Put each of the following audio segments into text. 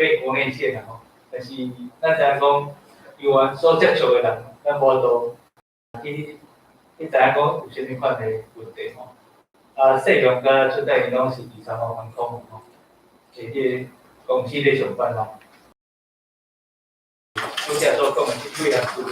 被国内线啊，但是咱知影讲，因为所接触的人，咱无多去知影讲有啥物款的问题吼。细项甲出代因拢是第三方航空吼，是迄公司咧上班吼。拄则所讲的即几项事，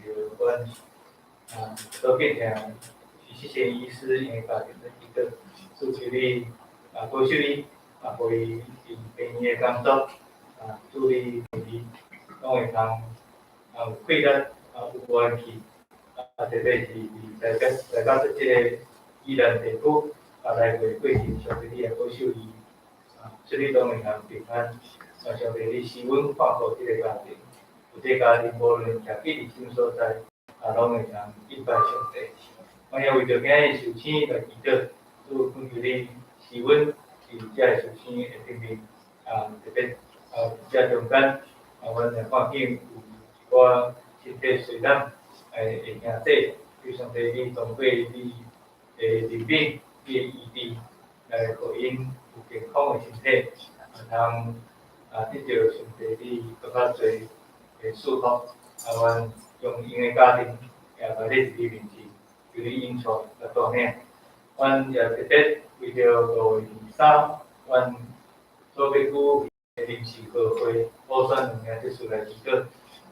有关都变成谢谢医师因为家庭的一个助助力高秀丽为因病院的工作助力拢会通有快乐有元气特别是来到即个宜兰地区来回过程上对你的高秀丽祝你拢会通平安上帝你施恩看顾即个家庭。有这家庭无论徛去伫什么所在，拢会通敬拜上帝。我也为着今日受请来祈祷，主恳求你施恩伫遮受请的顶面，特别遮中间，阮来看见有一寡身体衰弱的兄弟，求上帝你通过你的灵敏、你的医治，来互因有健康的身体，通得到上帝你更较侪。祝福阮用因的家庭来你伫你面前，求你应许来带领。阮也特别为着5月23，阮所要举的临时和会补选2名职事来祈祷，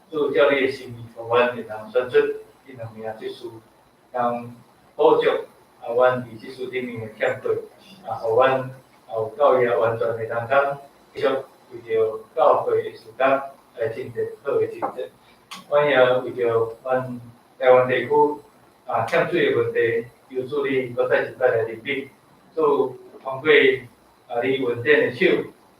主照你的心意，互阮会通选出这2名职事，通补足阮伫职事顶面的欠缺，互阮有教育完全的当中，继续为着教会的事工。来进行好的进展。阮也为着阮台湾地区欠水的问题，求助你搁再一摆来认领，做通过你稳定的手，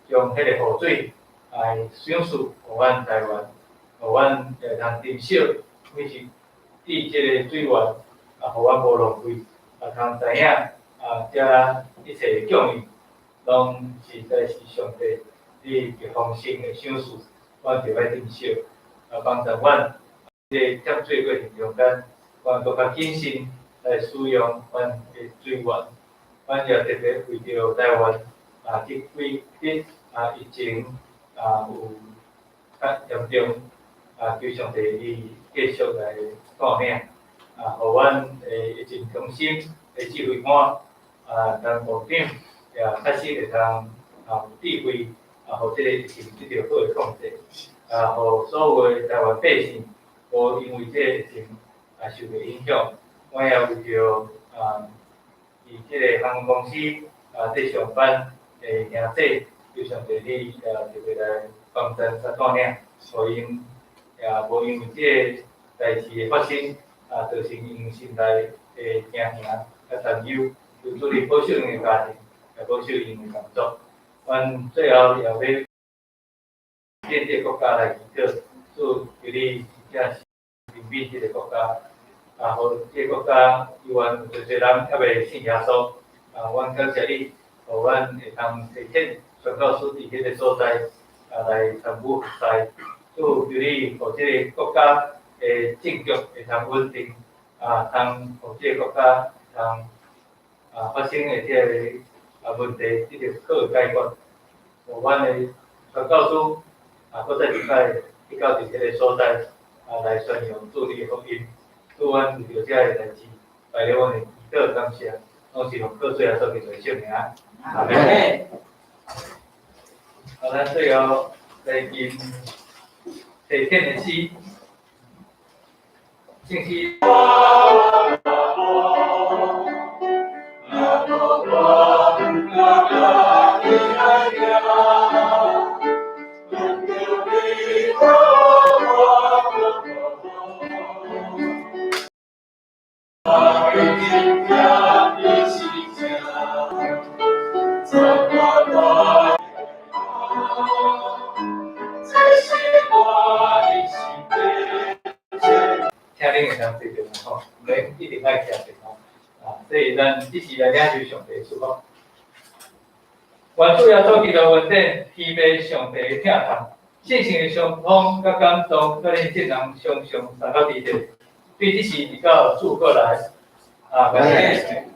将迄个雨水来赏赐互阮台湾，互阮会通减少每是滴即个水源互阮无浪费，通知影遮一切的供应，拢实在是上帝你一丰盛的赏赐。阮就要珍惜，帮助阮即个欠水过程中间，阮搁较谨慎来使用阮的水源。阮也特别为着台湾即几日疫情有较严重，求上帝你继续来带领，互阮疫情中心的指挥官当部长也确实会通有智慧。互即个疫情得到好的控制，互所有的台湾百姓无因为即个疫情受到影响。我也为着伫即个航空公司在上班的兄弟，求上帝你特别来帮助甲带领，互因无因为即个代志的发生造成因心内的惊吓甲担忧，求主你保守因的家庭，也保守因的工作。阮最后也要建设国家来祈祷，主求你真是怜悯这个国家，互这个国家有缘有侪人还未信耶稣，阮感谢你，互阮会通提前宣告书伫迄个所在，来参与服侍。主，求你互这个国家的政局会通稳定，通互这个国家通发生的这个问题，一直好解决。互阮的宣告书搁再一摆去到伫迄个所在，来宣扬主你的福音。主，阮为着这个代志，拜了阮的祈祷感谢，拢是用靠最后所记做圣名。阿门。咱最后来念第天的诗，圣诗。听恁会当对着吼，毋免一定爱听电话，所以咱只是来领受上帝的祝福。愿主耶稣基督恩典、喜悦上帝的疼痛、圣性的相通、甲感动，甲恁众人常常三到地地，对这事直到主过来。阿门。